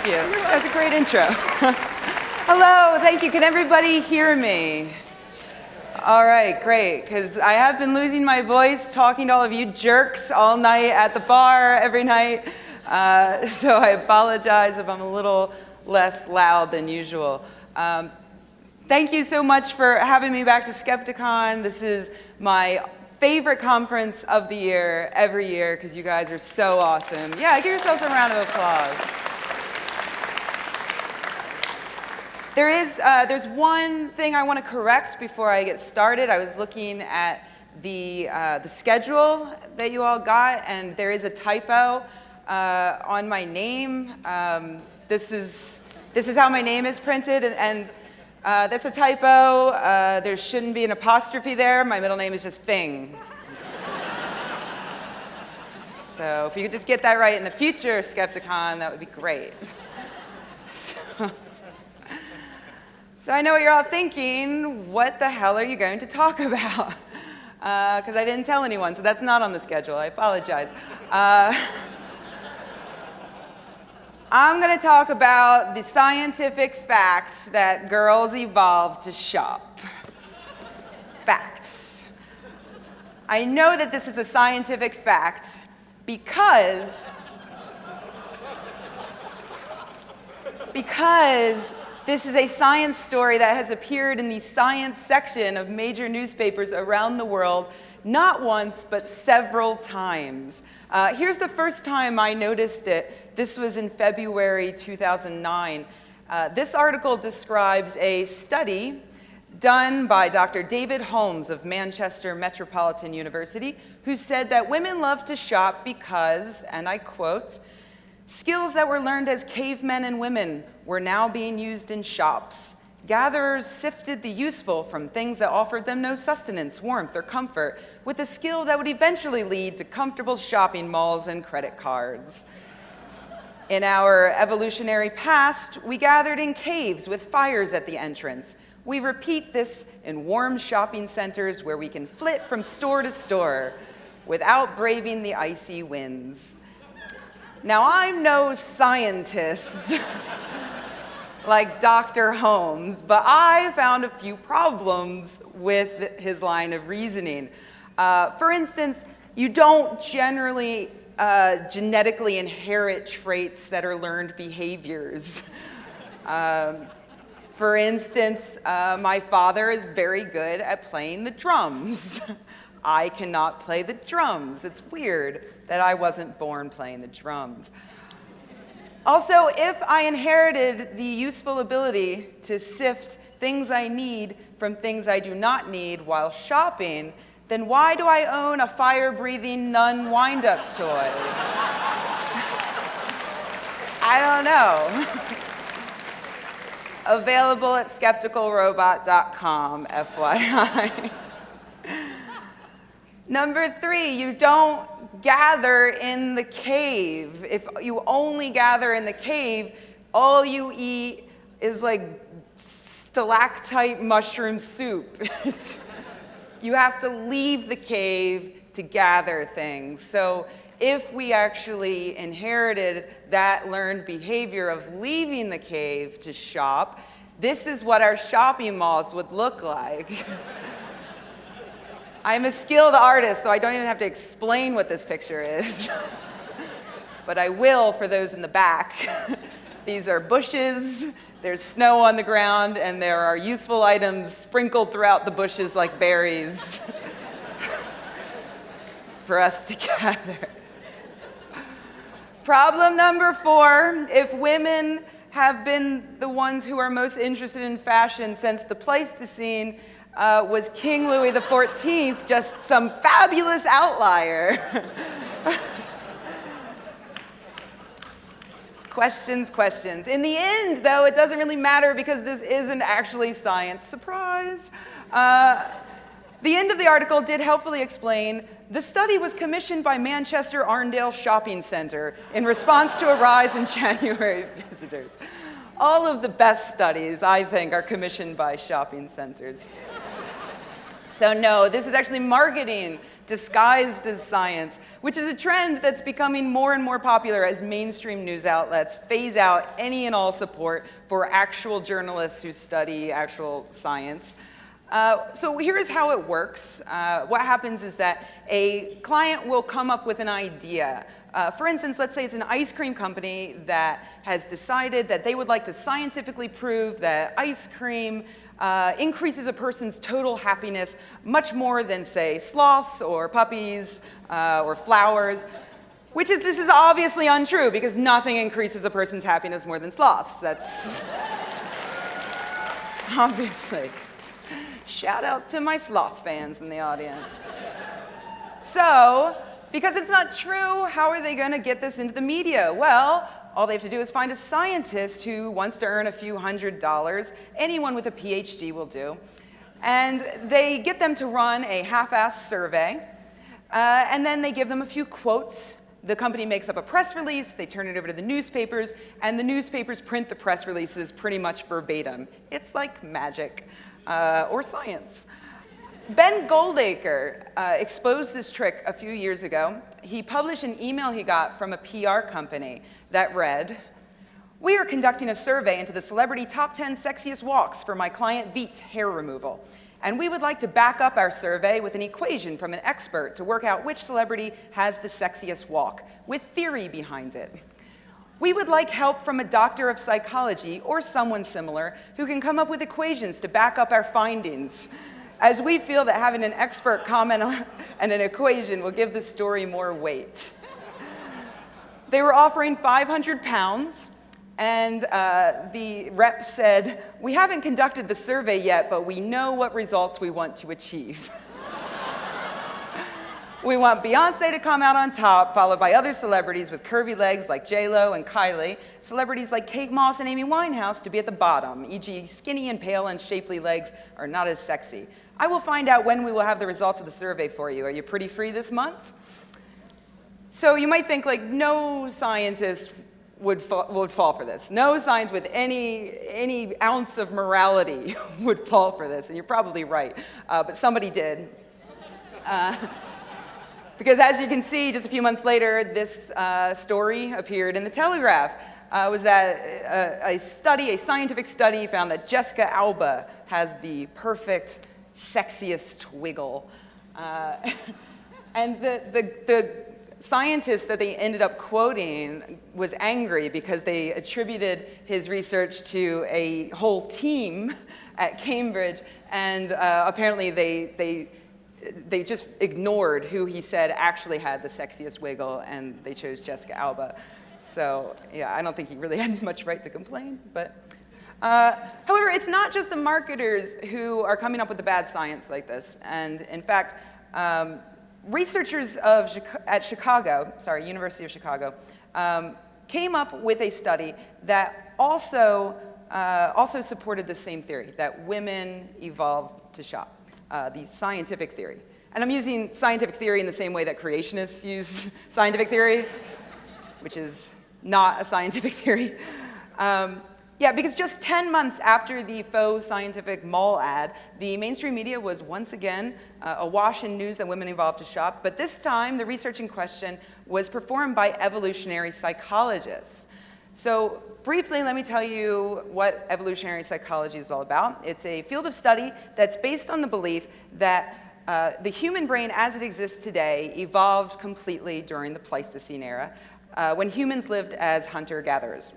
you. That's a great intro. Hello, thank you. Can everybody hear me? All right, great, because I have been losing my voice talking to all of you jerks all night at the bar every night, so I apologize if I'm a little less loud than usual. Thank you so much for having me back to Skepticon. This is my favorite conference of the year, every year, because you guys are so awesome. Yeah, give yourselves a round of applause. There's one thing I want to correct before I get started. I was looking at the schedule that you all got, and there is a typo on my name. This is how my name is printed, and that's a typo. There shouldn't be an apostrophe there. My middle name is just Fing. So if you could just get that right in the future, Skepticon, that would be great. So I know what you're all thinking. What the hell are you going to talk about? Because I didn't tell anyone, so that's not on the schedule. I apologize. I'm going to talk about the scientific fact that girls evolved to shop. Facts. I know that this is a scientific fact because this is a science story that has appeared in the science section of major newspapers around the world, not once, but several times. Here's the first time I noticed it. This was in February 2009. This article describes a study done by Dr. David Holmes of Manchester Metropolitan University, who said that women love to shop because, and I quote, "Skills that were learned as cavemen and women were now being used in shops. Gatherers sifted the useful from things that offered them no sustenance, warmth, or comfort, with a skill that would eventually lead to comfortable shopping malls and credit cards. In our evolutionary past, we gathered in caves with fires at the entrance. We repeat this in warm shopping centers where we can flit from store to store without braving the icy winds." Now, I'm no scientist like Dr. Holmes, but I found a few problems with his line of reasoning. For instance, you don't generally genetically inherit traits that are learned behaviors. For instance, my father is very good at playing the drums. I cannot play the drums. It's weird that I wasn't born playing the drums. Also, if I inherited the useful ability to sift things I need from things I do not need while shopping, then why do I own a fire-breathing nun wind-up toy? I don't know. Available at skepticalrobot.com, FYI. Number 3, you don't gather in the cave. If you only gather in the cave, all you eat is like stalactite mushroom soup. You have to leave the cave to gather things. So if we actually inherited that learned behavior of leaving the cave to shop, this is what our shopping malls would look like. I'm a skilled artist, so I don't even have to explain what this picture is. But I will for those in the back. These are bushes, there's snow on the ground, and there are useful items sprinkled throughout the bushes like berries for us to gather. Problem number 4, if women have been the ones who are most interested in fashion since the Pleistocene, was King Louis XIV just some fabulous outlier? Questions. In the end, though, it doesn't really matter because this isn't actually science. Surprise. The end of the article did helpfully explain the study was commissioned by Manchester Arndale Shopping Centre in response to a rise in January visitors. All of the best studies, I think, are commissioned by shopping centers. So no, this is actually marketing disguised as science, which is a trend that's becoming more and more popular as mainstream news outlets phase out any and all support for actual journalists who study actual science. So here's how it works. What happens is that a client will come up with an idea. For instance, let's say it's an ice cream company that has decided that they would like to scientifically prove that ice cream increases a person's total happiness much more than, say, sloths or puppies or flowers, this is obviously untrue because nothing increases a person's happiness more than sloths. That's obviously. Shout out to my sloth fans in the audience. So, because it's not true, how are they going to get this into the media? Well, all they have to do is find a scientist who wants to earn a few $100s. Anyone with a PhD will do. And they get them to run a half-assed survey, and then they give them a few quotes. The company makes up a press release, they turn it over to the newspapers, and the newspapers print the press releases pretty much verbatim. It's like magic, or science. Ben Goldacre exposed this trick a few years ago. He published an email he got from a PR company that read, "We are conducting a survey into the celebrity top 10 sexiest walks for my client Veet hair removal. And we would like to back up our survey with an equation from an expert to work out which celebrity has the sexiest walk, with theory behind it. We would like help from a doctor of psychology or someone similar who can come up with equations to back up our findings, as we feel that having an expert comment on and an equation will give the story more weight." They were offering 500 pounds, and the rep said, "We haven't conducted the survey yet, but we know what results we want to achieve. We want Beyonce to come out on top, followed by other celebrities with curvy legs like J-Lo and Kylie, celebrities like Kate Moss and Amy Winehouse to be at the bottom, e.g. skinny and pale and shapely legs are not as sexy. I will find out when we will have the results of the survey for you. Are you pretty free this month?" So you might think, like, no scientist would fall for this. No science with any ounce of morality would fall for this, and you're probably right, but somebody did. Because as you can see, just a few months later, this story appeared in the Telegraph. Was that a scientific study found that Jessica Alba has the perfect, sexiest wiggle. And the scientist that they ended up quoting was angry because they attributed his research to a whole team at Cambridge, and apparently they just ignored who he said actually had the sexiest wiggle, and they chose Jessica Alba. So yeah, I don't think he really had much right to complain. But however, it's not just the marketers who are coming up with the bad science like this. And in fact, researchers at University of Chicago, came up with a study that also supported the same theory, that women evolved to shop. The scientific theory. And I'm using scientific theory in the same way that creationists use scientific theory, which is not a scientific theory. Yeah, because just 10 months after the faux scientific mall ad, the mainstream media was once again awash in news that women evolved to shop, but this time the research in question was performed by evolutionary psychologists. So briefly, let me tell you what evolutionary psychology is all about. It's a field of study that's based on the belief that the human brain as it exists today evolved completely during the Pleistocene era, when humans lived as hunter-gatherers.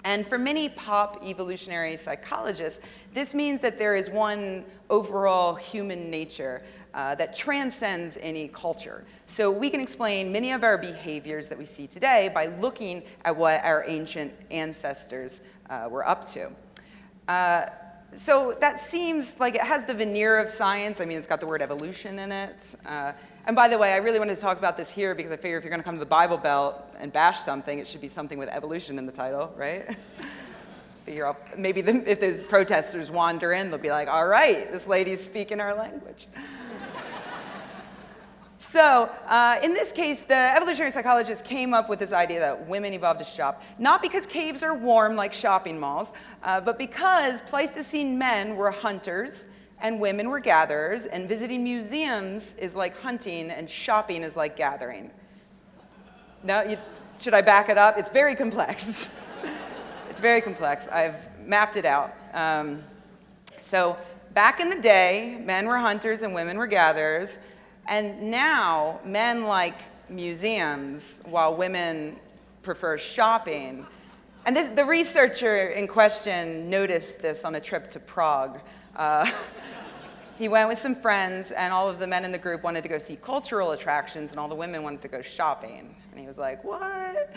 And for many pop evolutionary psychologists, this means that there is one overall human nature that transcends any culture. So we can explain many of our behaviors that we see today by looking at what our ancient ancestors were up to. So that seems like it has the veneer of science. I mean, it's got the word evolution in it. And by the way, I really wanted to talk about this here because I figure if you're going to come to the Bible Belt and bash something, it should be something with evolution in the title, right? Maybe if those protesters wander in, they'll be like, all right, this lady's speaking our language. So in this case, the evolutionary psychologists came up with this idea that women evolved to shop, not because caves are warm like shopping malls, but because Pleistocene men were hunters and women were gatherers, and visiting museums is like hunting, and shopping is like gathering. No, should I back it up? It's very complex. It's very complex. I've mapped it out. So back in the day, men were hunters and women were gatherers, and now men like museums while women prefer shopping. And the researcher in question noticed this on a trip to Prague. He went with some friends, and all of the men in the group wanted to go see cultural attractions, and all the women wanted to go shopping. And he was like, what?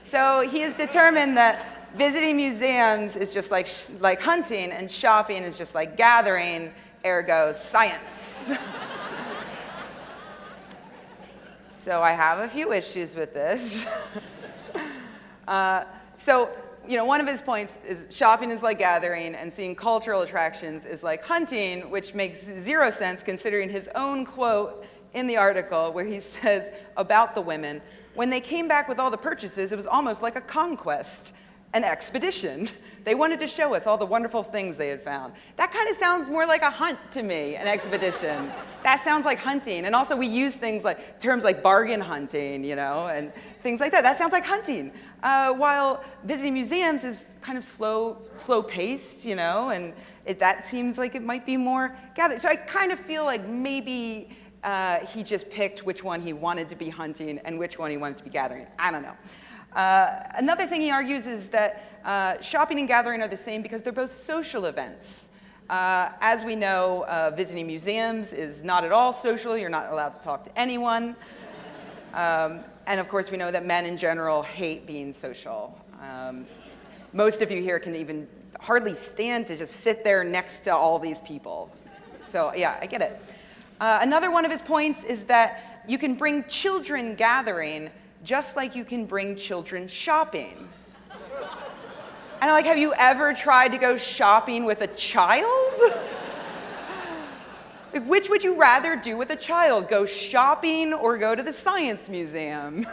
So he has determined that visiting museums is just like hunting, and shopping is just like gathering, ergo science. So I have a few issues with this. One of his points is shopping is like gathering, and seeing cultural attractions is like hunting, which makes zero sense considering his own quote in the article where he says about the women, when they came back with all the purchases, it was almost like a conquest, an expedition. They wanted to show us all the wonderful things they had found. That kind of sounds more like a hunt to me, an expedition. That sounds like hunting. And also we use terms like bargain hunting, and things like that. That sounds like hunting. While visiting museums is kind of slow paced, and that seems like it might be more gathered. So I kind of feel like maybe he just picked which one he wanted to be hunting and which one he wanted to be gathering. I don't know. Another thing he argues is that shopping and gathering are the same because they're both social events. As we know, visiting museums is not at all social. You're not allowed to talk to anyone. And of course, we know that men in general hate being social. Most of you here can even hardly stand to just sit there next to all these people. So yeah, I get it. Another one of his points is that you can bring children gathering just like you can bring children shopping. And I'm like, have you ever tried to go shopping with a child? Like, which would you rather do with a child? Go shopping or go to the science museum?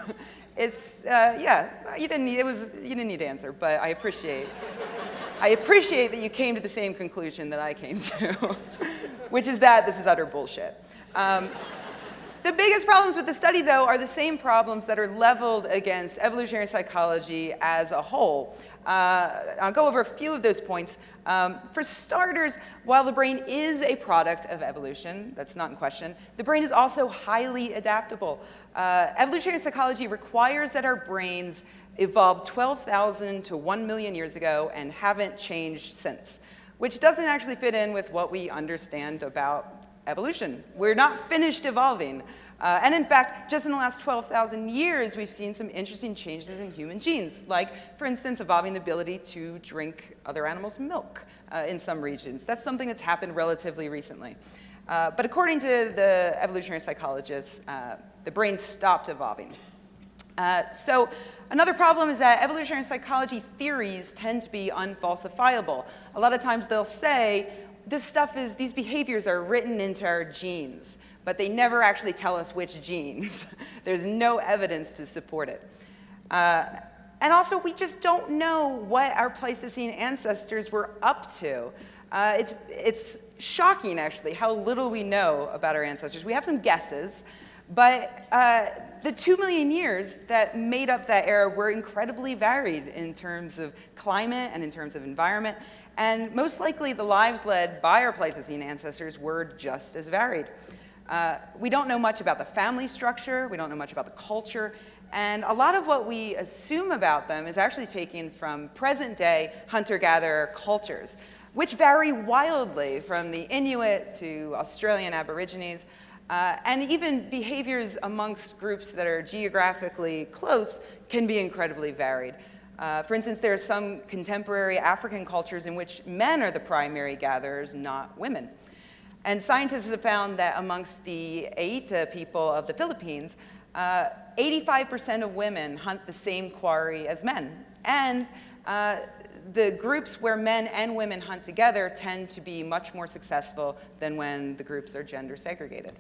It's, you didn't need to answer, but I appreciate that you came to the same conclusion that I came to, which is that this is utter bullshit. The biggest problems with the study, though, are the same problems that are leveled against evolutionary psychology as a whole. I'll go over a few of those points. For starters, while the brain is a product of evolution, that's not in question, the brain is also highly adaptable. Evolutionary psychology requires that our brains evolved 12,000 to 1 million years ago and haven't changed since, which doesn't actually fit in with what we understand about evolution. We're not finished evolving. And in fact, just in the last 12,000 years, we've seen some interesting changes in human genes, like, for instance, evolving the ability to drink other animals' milk in some regions. That's something that's happened relatively recently. But according to the evolutionary psychologists, the brain stopped evolving. So another problem is that evolutionary psychology theories tend to be unfalsifiable. A lot of times they'll say, these behaviors are written into our genes, but they never actually tell us which genes. There's no evidence to support it. And also, we just don't know what our Pleistocene ancestors were up to. It's shocking, actually, how little we know about our ancestors. We have some guesses, but the 2 million years that made up that era were incredibly varied in terms of climate and in terms of environment. And most likely, the lives led by our Pleistocene ancestors were just as varied. We don't know much about the family structure. We don't know much about the culture. And a lot of what we assume about them is actually taken from present-day hunter-gatherer cultures, which vary wildly from the Inuit to Australian Aborigines. And even behaviors amongst groups that are geographically close can be incredibly varied. For instance, there are some contemporary African cultures in which men are the primary gatherers, not women. And scientists have found that amongst the Aita people of the Philippines, 85% of women hunt the same quarry as men. And the groups where men and women hunt together tend to be much more successful than when the groups are gender segregated.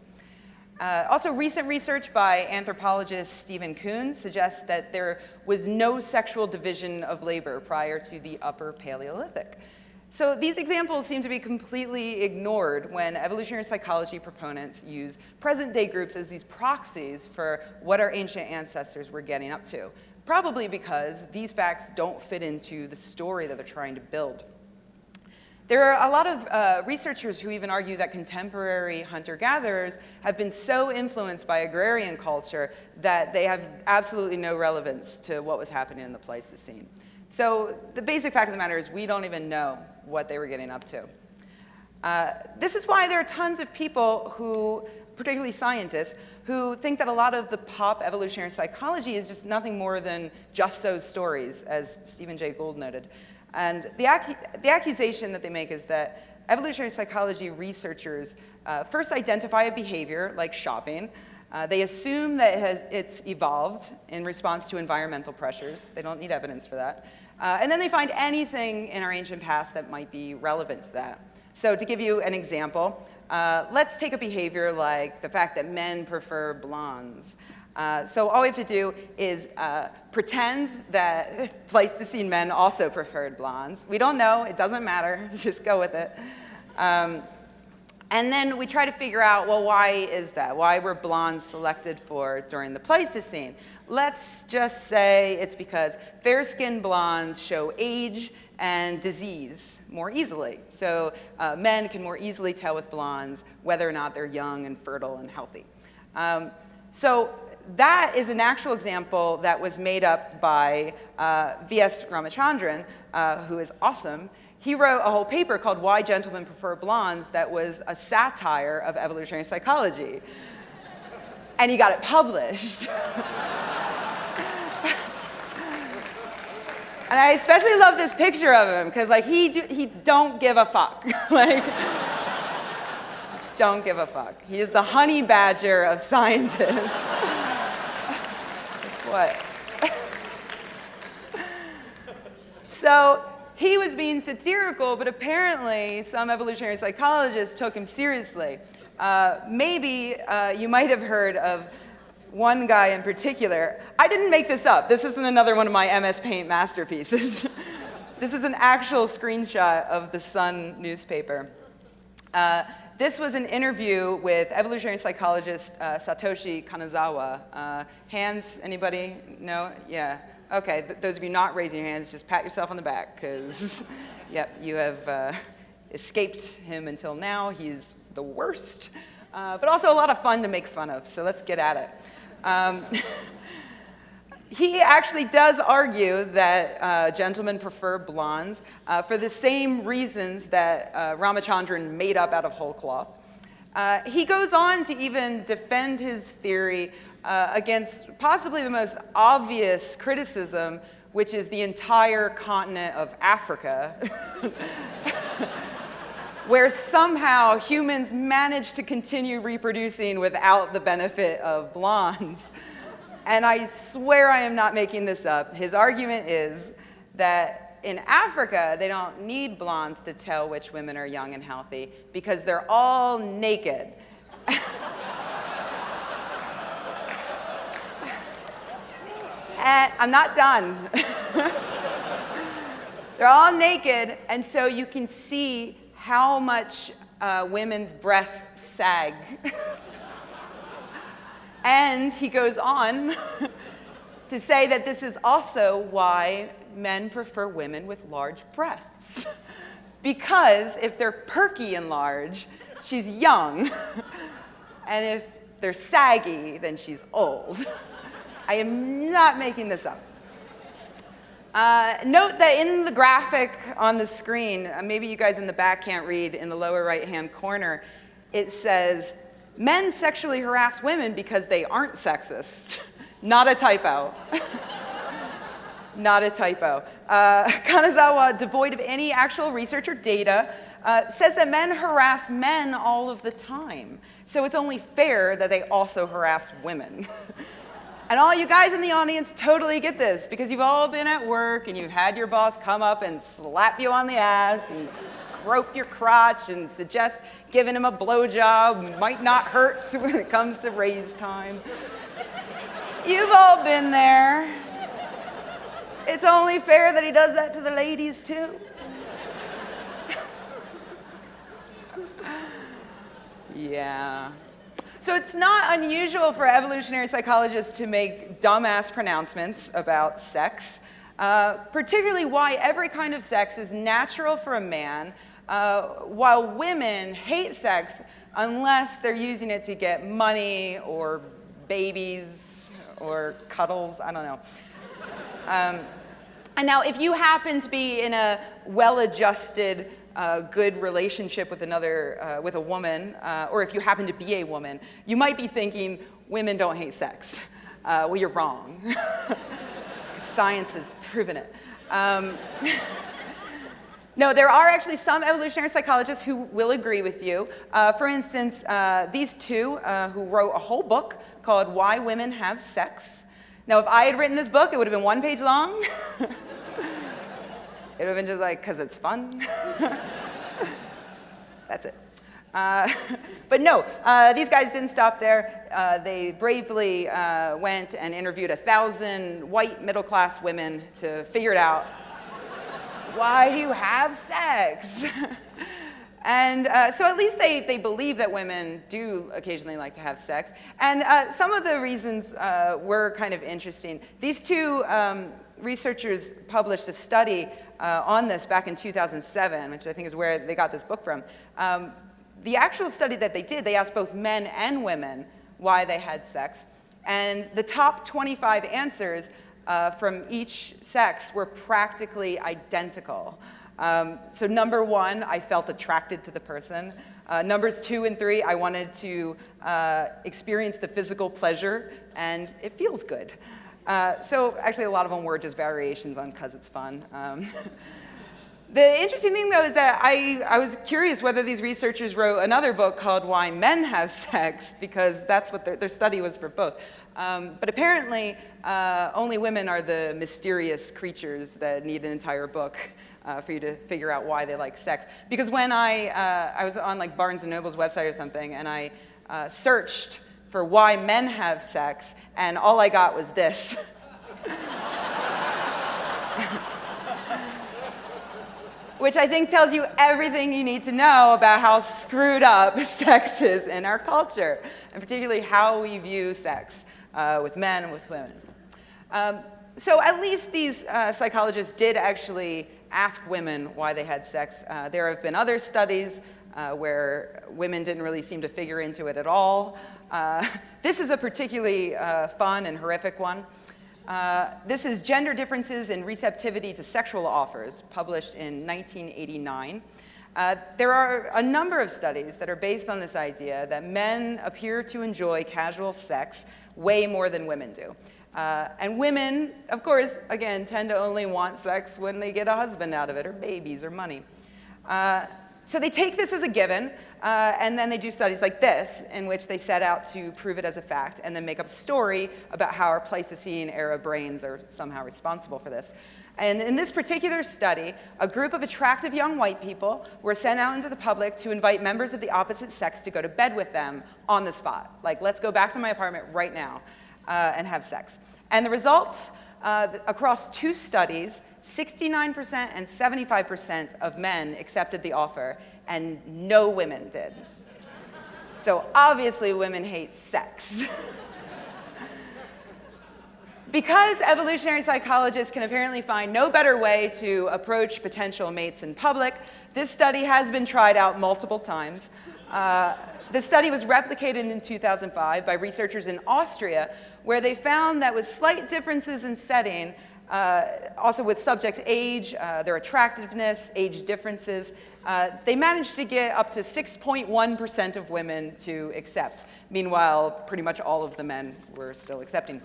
Also, recent research by anthropologist Stephen Kuhn suggests that there was no sexual division of labor prior to the Upper Paleolithic. So these examples seem to be completely ignored when evolutionary psychology proponents use present-day groups as these proxies for what our ancient ancestors were getting up to, probably because these facts don't fit into the story that they're trying to build. There are a lot of researchers who even argue that contemporary hunter-gatherers have been so influenced by agrarian culture that they have absolutely no relevance to what was happening in the Pleistocene. So the basic fact of the matter is we don't even know what they were getting up to. This is why there are tons of people who, particularly scientists, who think that a lot of the pop evolutionary psychology is just nothing more than just so stories, as Stephen Jay Gould noted. And the accusation that they make is that evolutionary psychology researchers first identify a behavior, like shopping. They assume that it's evolved in response to environmental pressures. They don't need evidence for that. And then they find anything in our ancient past that might be relevant to that. So to give you an example, let's take a behavior like the fact that men prefer blondes. So all we have to do is pretend that Pleistocene men also preferred blondes. We don't know, it doesn't matter, just go with it. And then we try to figure out, well, why is that? Why were blondes selected for during the Pleistocene? Let's just say it's because fair-skinned blondes show age and disease more easily. So men can more easily tell with blondes whether or not they're young and fertile and healthy. So that is an actual example that was made up by V.S. Ramachandran, who is awesome. He wrote a whole paper called Why Gentlemen Prefer Blondes that was a satire of evolutionary psychology. And he got it published. And I especially love this picture of him, because like, he don't give a fuck. Like, don't give a fuck. He is the honey badger of scientists. What? So he was being satirical, but apparently some evolutionary psychologists took him seriously. Maybe you might have heard of one guy in particular. I didn't make this up. This isn't another one of my MS Paint masterpieces. This is an actual screenshot of the Sun newspaper. This was an interview with evolutionary psychologist Satoshi Kanazawa. Hands, anybody? No? Yeah. Okay, those of you not raising your hands, just pat yourself on the back, because, yep, you have escaped him until now. He's the worst, but also a lot of fun to make fun of, so let's get at it. He actually does argue that gentlemen prefer blondes for the same reasons that Ramachandran made up out of whole cloth. He goes on to even defend his theory against possibly the most obvious criticism, which is the entire continent of Africa, where somehow humans managed to continue reproducing without the benefit of blondes. And I swear I am not making this up. His argument is that in Africa, they don't need blondes to tell which women are young and healthy because they're all naked. And I'm not done. They're all naked, and so you can see how much women's breasts sag. And he goes on to say that this is also why men prefer women with large breasts. Because if they're perky and large, she's young. And if they're saggy, then she's old. I am not making this up. Note that in the graphic on the screen, maybe you guys in the back can't read, in the lower right-hand corner, it says, men sexually harass women because they aren't sexist. Not a typo. Not a typo. Kanazawa, devoid of any actual research or data, says that men harass men all of the time. So it's only fair that they also harass women. And all you guys in the audience totally get this, because you've all been at work and you've had your boss come up and slap you on the ass and grope your crotch and suggest giving him a blowjob might not hurt when it comes to raise time. You've all been there. It's only fair that he does that to the ladies too. Yeah. So it's not unusual for evolutionary psychologists to make dumbass pronouncements about sex, particularly why every kind of sex is natural for a man, while women hate sex unless they're using it to get money or babies or cuddles, I don't know. And now if you happen to be in a well-adjusted, good relationship with with a woman, or if you happen to be a woman, you might be thinking, women don't hate sex. Well, you're wrong. Science has proven it. No, there are actually some evolutionary psychologists who will agree with you. For instance, these two who wrote a whole book called Why Women Have Sex. Now, if I had written this book, it would have been 1 page long. It would have been just like, because it's fun. That's it. But no, these guys didn't stop there. They bravely went and interviewed 1,000 white middle-class women to figure it out. Why do you have sex? And so at least they believe that women do occasionally like to have sex. And some of the reasons were kind of interesting. These two researchers published a study on this back in 2007, which I think is where they got this book from. The actual study that they did, they asked both men and women why they had sex. And the top 25 answers from each sex were practically identical. So number 1, I felt attracted to the person. Numbers 2 and 3, I wanted to experience the physical pleasure, and it feels good. So actually a lot of them were just variations on 'cause it's fun. The interesting thing, though, is that I was curious whether these researchers wrote another book called Why Men Have Sex, because that's what their study was for both. But apparently, only women are the mysterious creatures that need an entire book for you to figure out why they like sex. Because when I was on like Barnes & Noble's website or something, and I searched for why men have sex, and all I got was this. Which I think tells you everything you need to know about how screwed up sex is in our culture, and particularly how we view sex with men and with women. So at least these psychologists did actually ask women why they had sex. There have been other studies where women didn't really seem to figure into it at all. This is a particularly fun and horrific one. This is Gender Differences in Receptivity to Sexual Offers, published in 1989. There are a number of studies that are based on this idea that men appear to enjoy casual sex way more than women do. And women, of course, again, tend to only want sex when they get a husband out of it, or babies, or money. So they take this as a given, and then they do studies like this, in which they set out to prove it as a fact, and then make up a story about how our Pleistocene-era brains are somehow responsible for this. And in this particular study, a group of attractive young white people were sent out into the public to invite members of the opposite sex to go to bed with them on the spot. Like, let's go back to my apartment right now and have sex. And the results, across 2 studies, 69% and 75% of men accepted the offer, and no women did. So obviously women hate sex. Because evolutionary psychologists can apparently find no better way to approach potential mates in public, this study has been tried out multiple times. The study was replicated in 2005 by researchers in Austria, where they found that with slight differences in setting, also with subjects' age, their attractiveness, age differences, they managed to get up to 6.1% of women to accept. Meanwhile, pretty much all of the men were still accepting.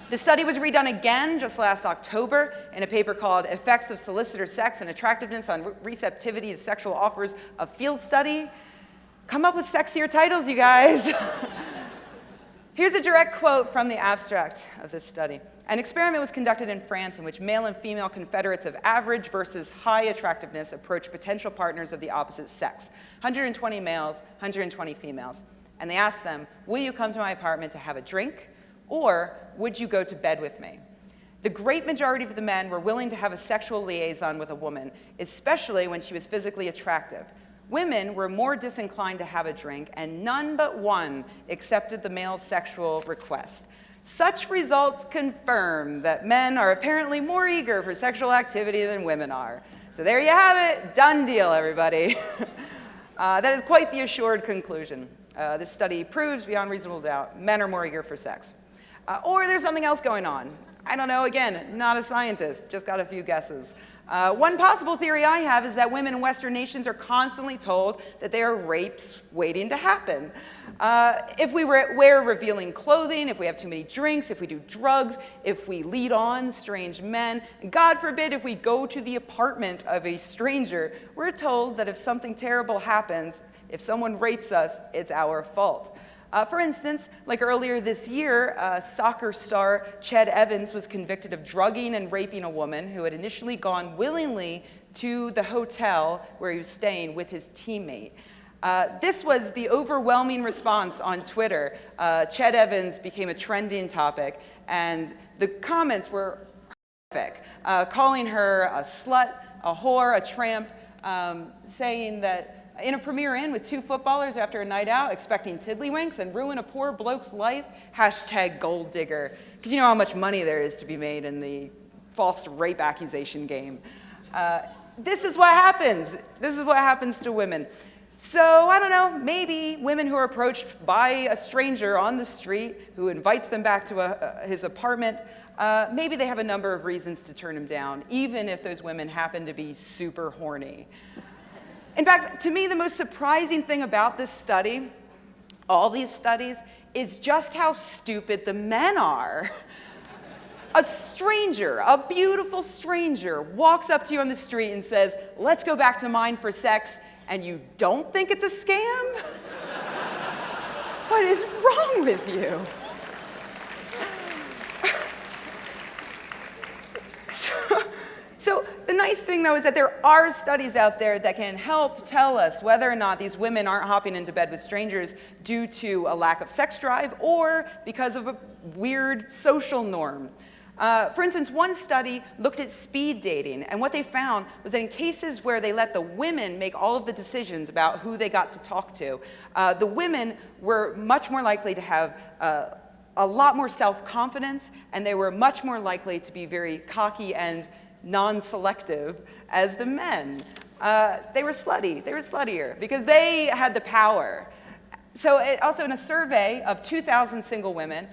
The study was redone again just last October in a paper called Effects of Solicitor Sex and Attractiveness on Receptivity to Sexual Offers, a Field Study. Come up with sexier titles, you guys. Here's a direct quote from the abstract of this study. An experiment was conducted in France in which male and female confederates of average versus high attractiveness approached potential partners of the opposite sex, 120 males, 120 females. And they asked them, will you come to my apartment to have a drink, or would you go to bed with me? The great majority of the men were willing to have a sexual liaison with a woman, especially when she was physically attractive. women were more disinclined to have a drink, and none but one accepted the male's sexual request. Such results confirm that men are apparently more eager for sexual activity than women are. So there you have it. Done deal, everybody. That is quite the assured conclusion. This study proves beyond reasonable doubt men are more eager for sex. Or there's something else going on. I don't know, again, not a scientist, just got a few guesses. One possible theory I have is that women in Western nations are constantly told that there are rapes waiting to happen. If we wear revealing clothing, if we have too many drinks, if we do drugs, if we lead on strange men, and God forbid if we go to the apartment of a stranger, we're told that if something terrible happens, if someone rapes us, it's our fault. For instance, like earlier this year, soccer star Ched Evans was convicted of drugging and raping a woman who had initially gone willingly to the hotel where he was staying with his teammate. This was the overwhelming response on Twitter. Ched Evans became a trending topic, and the comments were horrific, calling her a slut, a whore, a tramp, saying that in a Premier Inn with two footballers after a night out, expecting tiddlywinks and ruin a poor bloke's life, hashtag gold digger. Because you know how much money there is to be made in the false rape accusation game. This is what happens. This is what happens to women. So, I don't know, maybe women who are approached by a stranger on the street who invites them back to his apartment, maybe they have a number of reasons to turn him down, even if those women happen to be super horny. In fact, to me, the most surprising thing about this study, all these studies, is just how stupid the men are. A stranger, a beautiful stranger, walks up to you on the street and says, "Let's go back to mine for sex," and you don't think it's a scam? What is wrong with you? So the nice thing, though, is that there are studies out there that can help tell us whether or not these women aren't hopping into bed with strangers due to a lack of sex drive or because of a weird social norm. For instance, one study looked at speed dating, and what they found was that in cases where they let the women make all of the decisions about who they got to talk to, the women were much more likely to have a lot more self-confidence, and they were much more likely to be very cocky and non-selective as the men. They were slutty. They were sluttier because they had the power. So also in a survey of 2,000 single women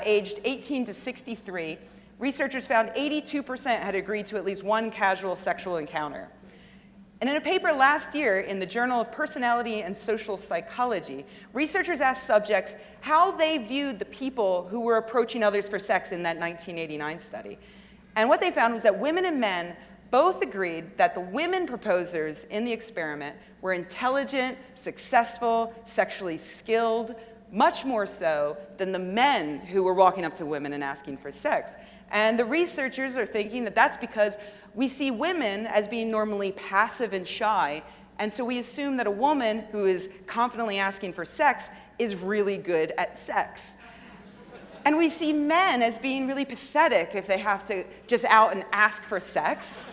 aged 18 to 63, researchers found 82% had agreed to at least one casual sexual encounter. And in a paper last year in the Journal of Personality and Social Psychology, researchers asked subjects how they viewed the people who were approaching others for sex in that 1989 study. And what they found was that women and men both agreed that the women proposers in the experiment were intelligent, successful, sexually skilled, much more so than the men who were walking up to women and asking for sex. And the researchers are thinking that that's because we see women as being normally passive and shy, and so we assume that a woman who is confidently asking for sex is really good at sex. And we see men as being really pathetic if they have to just out and ask for sex.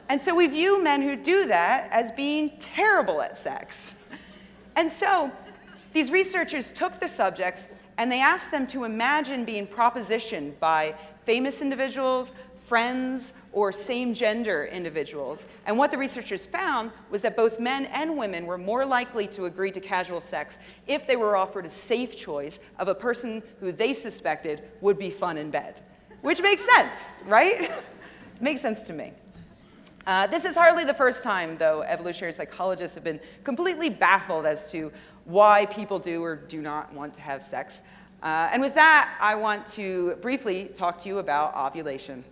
And so we view men who do that as being terrible at sex. And so these researchers took the subjects and they asked them to imagine being propositioned by famous individuals, friends, or same-gender individuals. And what the researchers found was that both men and women were more likely to agree to casual sex if they were offered a safe choice of a person who they suspected would be fun in bed. Which makes sense, right? Makes sense to me. This is hardly the first time, though, evolutionary psychologists have been completely baffled as to why people do or do not want to have sex. And with that, I want to briefly talk to you about ovulation.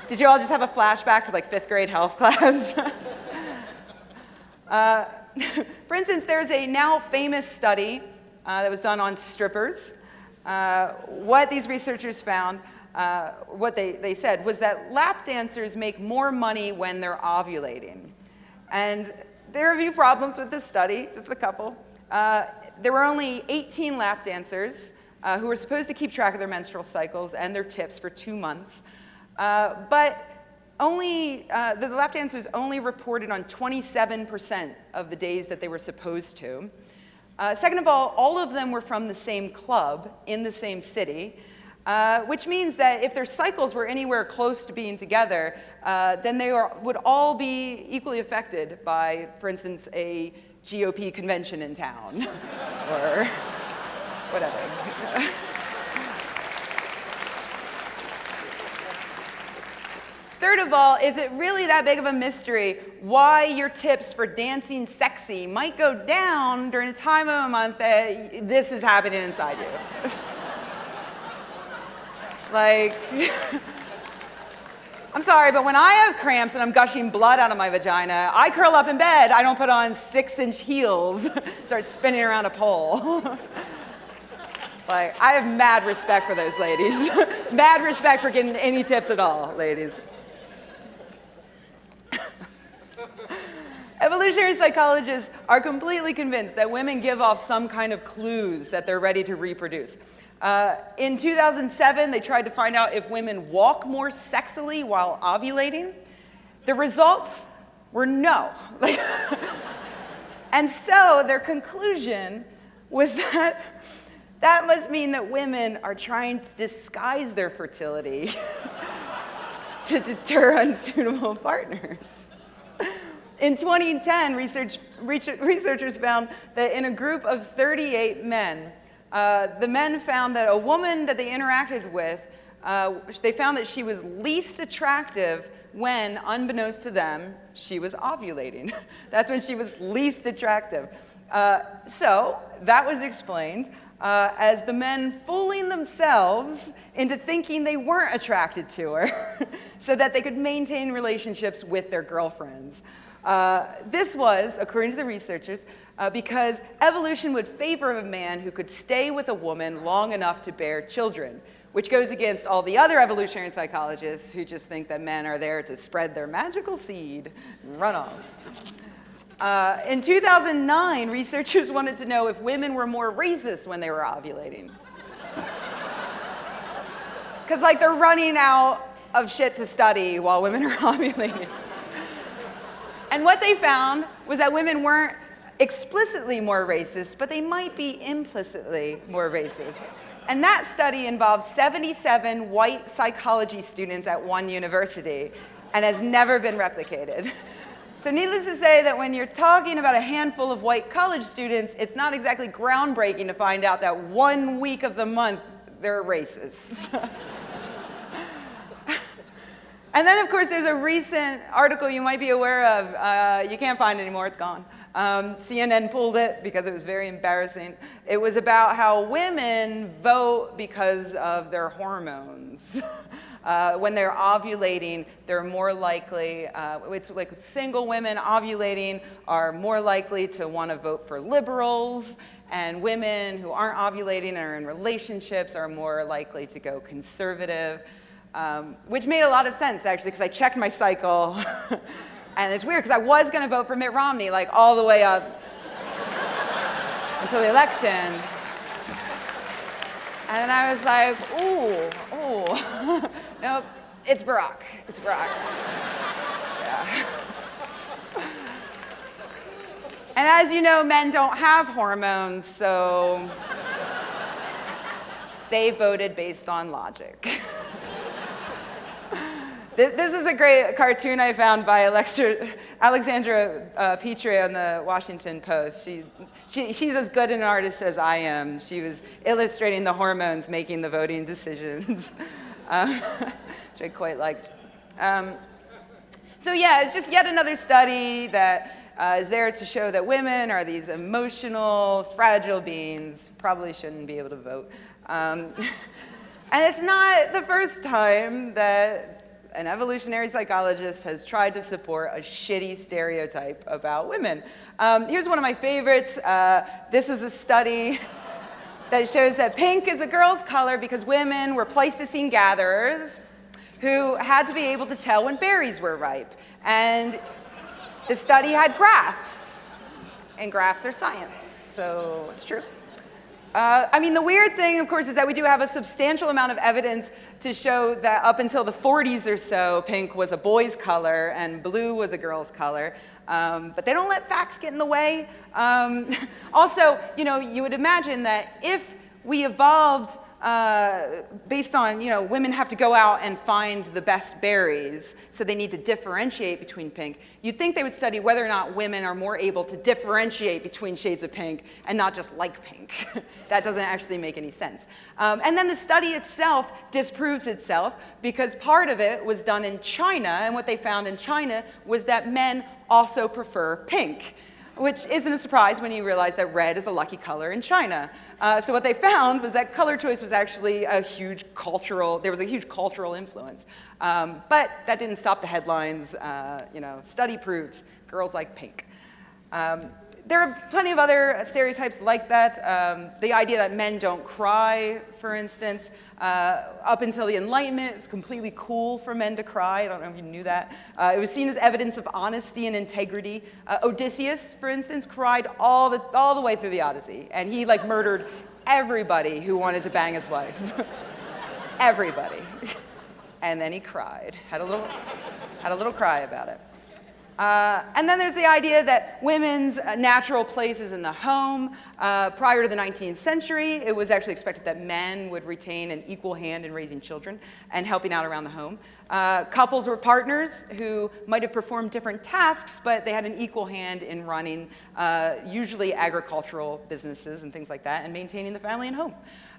Did you all just have a flashback to like 5th grade health class? For instance, there's a now famous study that was done on strippers. What these researchers found, what they said was that lap dancers make more money when they're ovulating. And there are a few problems with this study, just a couple. There were only 18 lap dancers who were supposed to keep track of their menstrual cycles and their tips for 2 months. But the left answers only reported on 27% of the days that they were supposed to. Second of all of them were from the same club in the same city, which means that if their cycles were anywhere close to being together, then they would all be equally affected by, for instance, a GOP convention in town, or whatever. Third of all, is it really that big of a mystery why your tips for dancing sexy might go down during a time of a month that this is happening inside you? Like, I'm sorry, but when I have cramps and I'm gushing blood out of my vagina, I curl up in bed. I don't put on 6-inch heels, start spinning around a pole. Like, I have mad respect for those ladies. Mad respect for getting any tips at all, ladies. Evolutionary psychologists are completely convinced that women give off some kind of clues that they're ready to reproduce. In 2007, they tried to find out if women walk more sexily while ovulating. The results were no. And so their conclusion was that that must mean that women are trying to disguise their fertility to deter unsuitable partners. In 2010, researchers found that in a group of 38 men, the men found that a woman that they interacted with, they found that she was least attractive when, unbeknownst to them, she was ovulating. That's when she was least attractive. So that was explained as the men fooling themselves into thinking they weren't attracted to her so that they could maintain relationships with their girlfriends. This was, according to the researchers, because evolution would favor a man who could stay with a woman long enough to bear children, which goes against all the other evolutionary psychologists who just think that men are there to spread their magical seed and run off. In 2009, researchers wanted to know if women were more racist when they were ovulating. Because, like, they're running out of shit to study while women are ovulating. And what they found was that women weren't explicitly more racist, but they might be implicitly more racist. And that study involved 77 white psychology students at one university and has never been replicated. So needless to say that when you're talking about a handful of white college students, it's not exactly groundbreaking to find out that 1 week of the month they're racists. And then, of course, there's a recent article you might be aware of. You can't find it anymore, it's gone. CNN pulled it because it was very embarrassing. It was about how women vote because of their hormones. When they're ovulating, they're more likely, it's like single women ovulating are more likely to want to vote for liberals, and women who aren't ovulating and are in relationships are more likely to go conservative. Which made a lot of sense, actually, because I checked my cycle. And it's weird, because I was going to vote for Mitt Romney, like, all the way up until the election. And then I was like, ooh, nope, it's Barack. It's Barack. Yeah. And as you know, men don't have hormones, so they voted based on logic. This is a great cartoon I found by Alexandra Petrie on the Washington Post. She's as good an artist as I am. She was illustrating the hormones making the voting decisions, which I quite liked. So yeah, it's just yet another study that is there to show that women are these emotional, fragile beings, probably shouldn't be able to vote. And it's not the first time that an evolutionary psychologist has tried to support a shitty stereotype about women. Here's one of my favorites. This is a study that shows that pink is a girl's color because women were Pleistocene gatherers who had to be able to tell when berries were ripe. And the study had graphs, and graphs are science, so it's true. I mean, the weird thing, of course, is that we do have a substantial amount of evidence to show that up until the 40s or so, pink was a boy's color and blue was a girl's color. But they don't let facts get in the way. Also, you would imagine that if we evolved based on, women have to go out and find the best berries, so they need to differentiate between pink. You'd think they would study whether or not women are more able to differentiate between shades of pink and not just like pink. That doesn't actually make any sense. And then the study itself disproves itself because part of it was done in China, and what they found in China was that men also prefer pink, which isn't a surprise when you realize that red is a lucky color in China. So what they found was that color choice was actually there was a huge cultural influence. But that didn't stop the headlines. Study proves girls like pink. There are plenty of other stereotypes like that. The idea that men don't cry, for instance. Up until the Enlightenment, it was completely cool for men to cry. I don't know if you knew that. It was seen as evidence of honesty and integrity. Odysseus, for instance, cried all the way through the Odyssey, and he murdered everybody who wanted to bang his wife. Everybody. And then he cried. Had a little cry about it. And then there's the idea that women's natural place is in the home. Prior to the 19th century, it was actually expected that men would retain an equal hand in raising children and helping out around the home. Couples were partners who might have performed different tasks, but they had an equal hand in running usually agricultural businesses and things like that, and maintaining the family and home.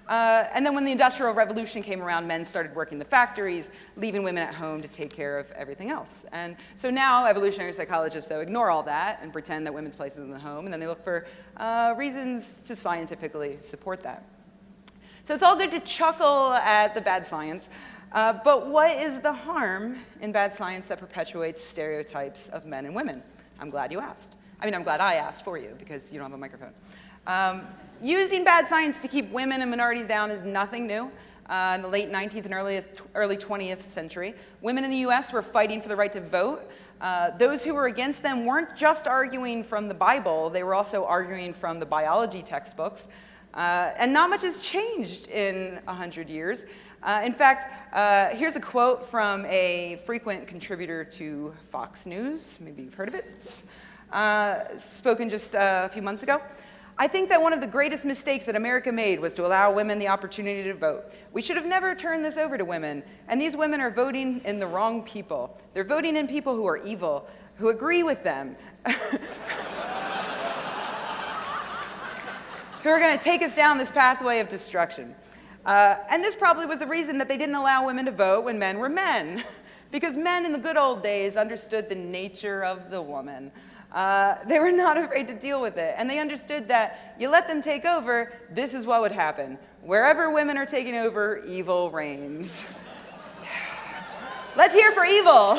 And then when the Industrial Revolution came around, men started working the factories, leaving women at home to take care of everything else. And so now evolutionary psychologists, though, ignore all that and pretend that women's place is in the home, and then they look for reasons to scientifically support that. So it's all good to chuckle at the bad science, but what is the harm in bad science that perpetuates stereotypes of men and women? I'm glad you asked. I'm glad I asked for you, because you don't have a microphone. Using bad science to keep women and minorities down is nothing new. In the late 19th and early 20th century, women in the US were fighting for the right to vote. Those who were against them weren't just arguing from the Bible, they were also arguing from the biology textbooks. And not much has changed in 100 years. In fact, here's a quote from a frequent contributor to Fox News. Maybe you've heard of it. Spoken just a few months ago. I think that one of the greatest mistakes that America made was to allow women the opportunity to vote. We should have never turned this over to women, and these women are voting in the wrong people. They're voting in people who are evil, who agree with them, who are going to take us down this pathway of destruction. And this probably was the reason that they didn't allow women to vote when men were men, because men in the good old days understood the nature of the woman. They were not afraid to deal with it, and they understood that you let them take over, this is what would happen. Wherever women are taking over, evil reigns. Let's hear for evil.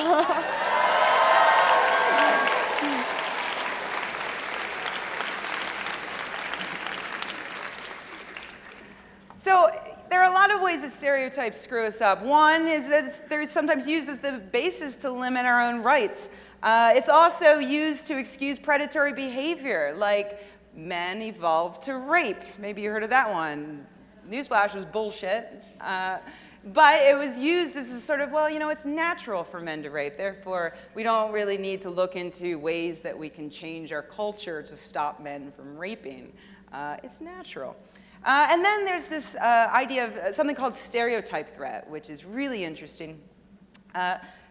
So there are a lot of ways that stereotypes screw us up. One is that they're sometimes used as the basis to limit our own rights. It's also used to excuse predatory behavior, like men evolved to rape. Maybe you heard of that one. Newsflash, was bullshit. But it was used as a sort of, it's natural for men to rape, therefore we don't really need to look into ways that we can change our culture to stop men from raping. It's natural. And then there's this idea of something called stereotype threat, which is really interesting.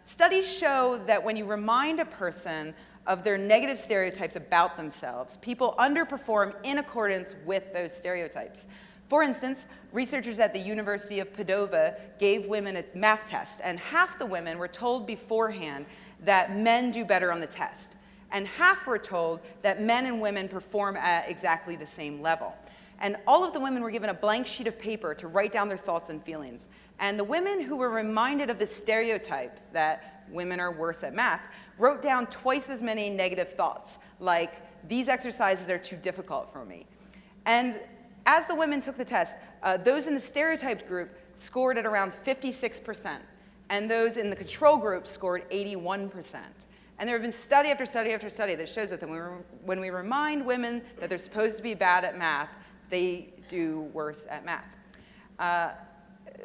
Studies show that when you remind a person of their negative stereotypes about themselves, people underperform in accordance with those stereotypes. For instance, researchers at the University of Padova gave women a math test, and half the women were told beforehand that men do better on the test, and half were told that men and women perform at exactly the same level. And all of the women were given a blank sheet of paper to write down their thoughts and feelings. And the women who were reminded of the stereotype that women are worse at math wrote down twice as many negative thoughts, like, these exercises are too difficult for me. And as the women took the test, those in the stereotyped group scored at around 56%, and those in the control group scored 81%. And there have been study after study after study that shows that when we remind women that they're supposed to be bad at math, they do worse at math.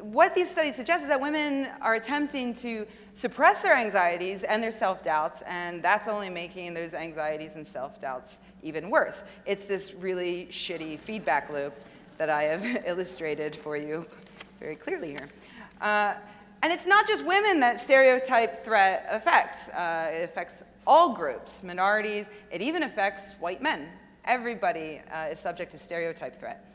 What these studies suggest is that women are attempting to suppress their anxieties and their self-doubts, and that's only making those anxieties and self-doubts even worse. It's this really shitty feedback loop that I have illustrated for you very clearly here. And it's not just women that stereotype threat affects. It affects all groups, minorities. It even affects white men. Everybody is subject to stereotype threat.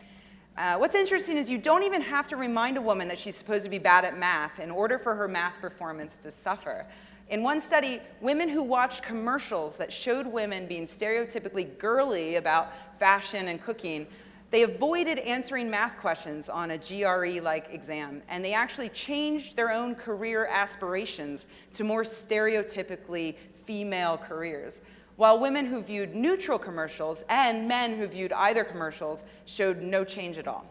What's interesting is you don't even have to remind a woman that she's supposed to be bad at math in order for her math performance to suffer. In one study, women who watched commercials that showed women being stereotypically girly about fashion and cooking, they avoided answering math questions on a GRE-like exam, and they actually changed their own career aspirations to more stereotypically female careers, while women who viewed neutral commercials and men who viewed either commercials showed no change at all.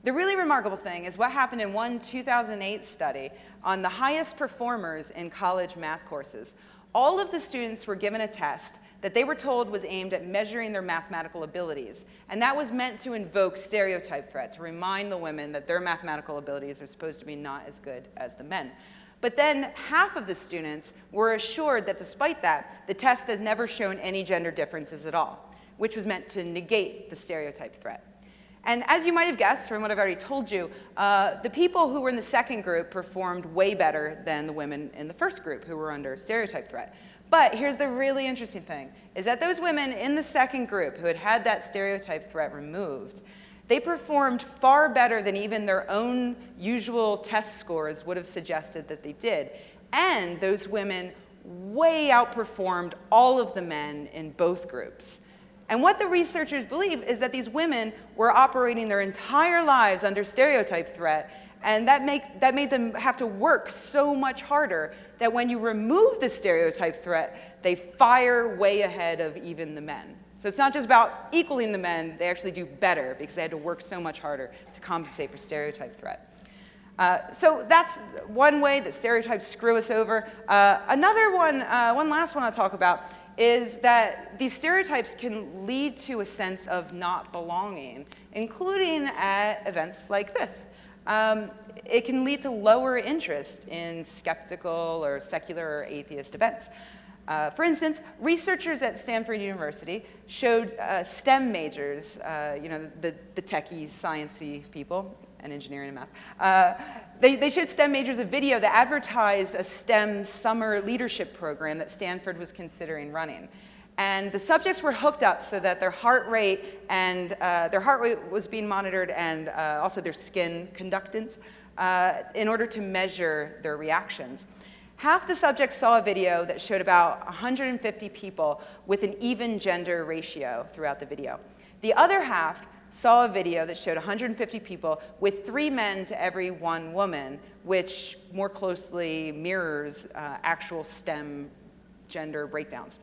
The really remarkable thing is what happened in one 2008 study on the highest performers in college math courses. All of the students were given a test that they were told was aimed at measuring their mathematical abilities, and that was meant to invoke stereotype threat, to remind the women that their mathematical abilities are supposed to be not as good as the men. But then half of the students were assured that despite that, the test has never shown any gender differences at all, which was meant to negate the stereotype threat. And as you might have guessed from what I've already told you, the people who were in the second group performed way better than the women in the first group who were under stereotype threat. But here's the really interesting thing, is that those women in the second group who had had that stereotype threat removed, they performed far better than even their own usual test scores would have suggested that they did. And those women way outperformed all of the men in both groups. And what the researchers believe is that these women were operating their entire lives under stereotype threat, and that made them have to work so much harder that when you remove the stereotype threat, they fire way ahead of even the men. So it's not just about equaling the men, they actually do better because they had to work so much harder to compensate for stereotype threat. So that's one way that stereotypes screw us over. Another one, one last one I'll talk about, is that these stereotypes can lead to a sense of not belonging, including at events like this. It can lead to lower interest in skeptical or secular or atheist events. For instance, researchers at Stanford University showed STEM majors, the techie, sciencey people, and engineering and math. They showed STEM majors a video that advertised a STEM summer leadership program that Stanford was considering running. And the subjects were hooked up so that their heart rate was being monitored, and also their skin conductance in order to measure their reactions. Half the subjects saw a video that showed about 150 people with an even gender ratio throughout the video. The other half saw a video that showed 150 people with 3 men to every 1 woman, which more closely mirrors actual STEM gender breakdowns.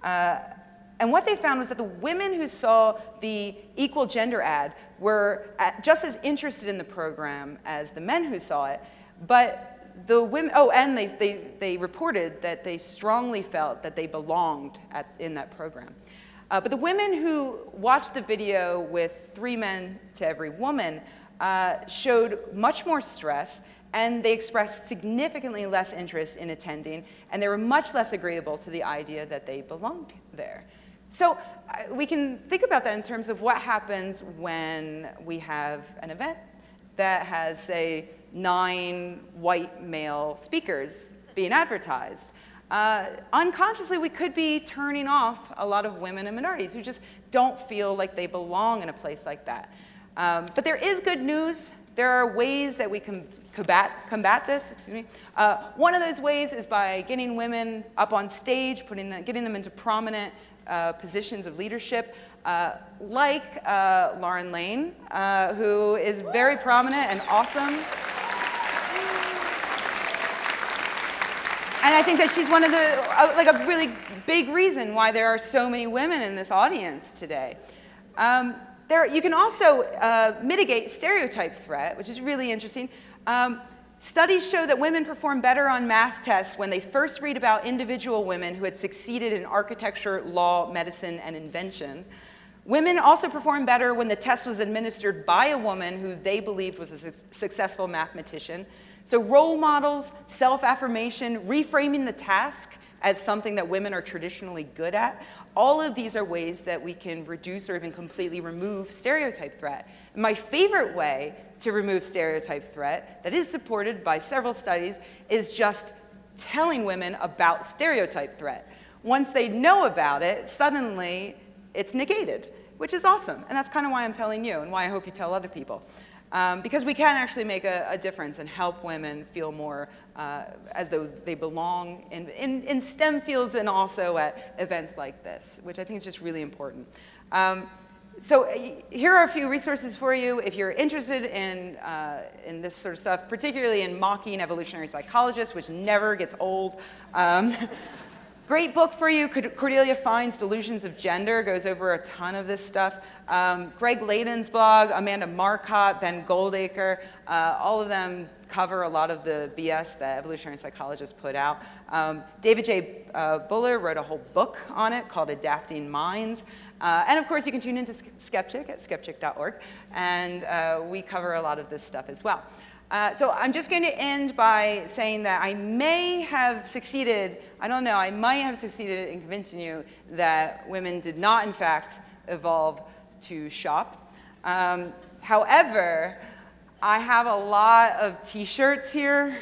And what they found was that the women who saw the equal gender ad were just as interested in the program as the men who saw it, but the women, and they reported that they strongly felt that they belonged in that program. But the women who watched the video with 3 men to every woman showed much more stress, and they expressed significantly less interest in attending, and they were much less agreeable to the idea that they belonged there. So we can think about that in terms of what happens when we have an event that has, say, 9 white male speakers being advertised. Unconsciously, we could be turning off a lot of women and minorities who just don't feel like they belong in a place like that. But there is good news. There are ways that we can combat this. One of those ways is by getting women up on stage, getting them into prominent positions of leadership, like Lauren Lane, who is very prominent and awesome. And I think that she's one of the, like a really big reason why there are so many women in this audience today. You can also mitigate stereotype threat, which is really interesting. Studies show that women perform better on math tests when they first read about individual women who had succeeded in architecture, law, medicine, and invention, Women also performed better when the test was administered by a woman who they believed was a successful mathematician. So role models, self-affirmation, reframing the task as something that women are traditionally good at, all of these are ways that we can reduce or even completely remove stereotype threat. And my favorite way to remove stereotype threat, that is supported by several studies, is just telling women about stereotype threat. Once they know about it, suddenly it's negated, which is awesome. And that's kind of why I'm telling you and why I hope you tell other people. Because we can actually make a difference and help women feel more as though they belong in STEM fields and also at events like this, which I think is just really important. So here are a few resources for you if you're interested in this sort of stuff, particularly in mocking evolutionary psychologists, which never gets old. Great book for you, Cordelia Fine's Delusions of Gender, goes over a ton of this stuff. Greg Layden's blog, Amanda Marcotte, Ben Goldacre, all of them cover a lot of the BS that evolutionary psychologists put out. David J. Buller wrote a whole book on it called Adapting Minds. And of course, you can tune into Skeptic at skeptic.org, and we cover a lot of this stuff as well. So I'm just going to end by saying that I may have succeeded, I don't know, I might have succeeded in convincing you that women did not, in fact, evolve to shop. However, I have a lot of t-shirts here.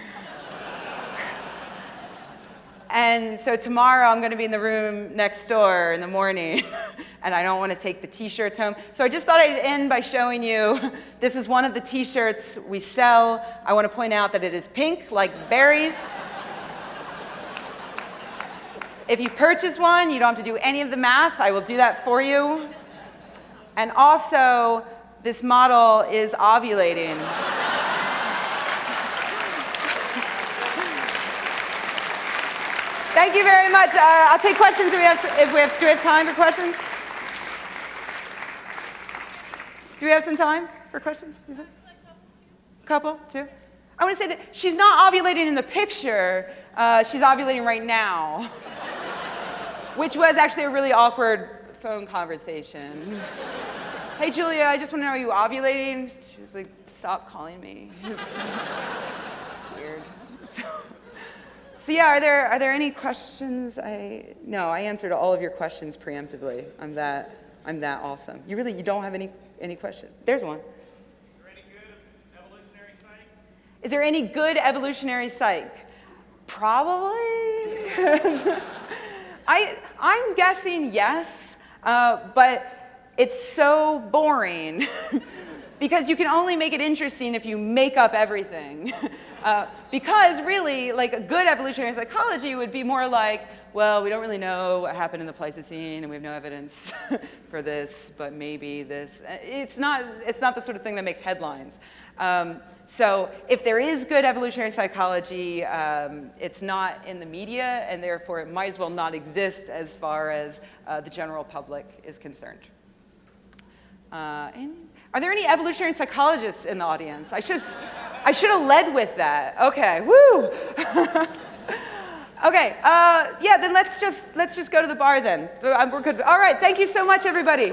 And so tomorrow I'm going to be in the room next door in the morning, and I don't want to take the t-shirts home. So I just thought I'd end by showing you, this is one of the t-shirts we sell. I want to point out that it is pink, like berries. If you purchase one, you don't have to do any of the math. I will do that for you. And also, this model is ovulating. Thank you very much. I'll take questions do we have time for questions? Do we have some time for questions? Couple, two? I want to say that she's not ovulating in the picture. She's ovulating right now, which was actually a really awkward phone conversation. Hey, Julia, I just want to know, are you ovulating? She's like, stop calling me. It's weird. So yeah, are there any questions? No, I answered all of your questions preemptively. I'm that awesome. You don't have any questions? There's one. Is there any good evolutionary psych? Probably. I'm guessing yes, but it's so boring. Because you can only make it interesting if you make up everything. Because really, like a good evolutionary psychology would be more like, well, we don't really know what happened in the Pleistocene, and we have no evidence for this, but maybe this. It's not the sort of thing that makes headlines. So if there is good evolutionary psychology, it's not in the media, and therefore it might as well not exist as far as the general public is concerned. Are there any evolutionary psychologists in the audience? I should have led with that. Okay, woo. Okay, yeah, then let's just go to the bar then. So we're good. All right, thank you so much, everybody.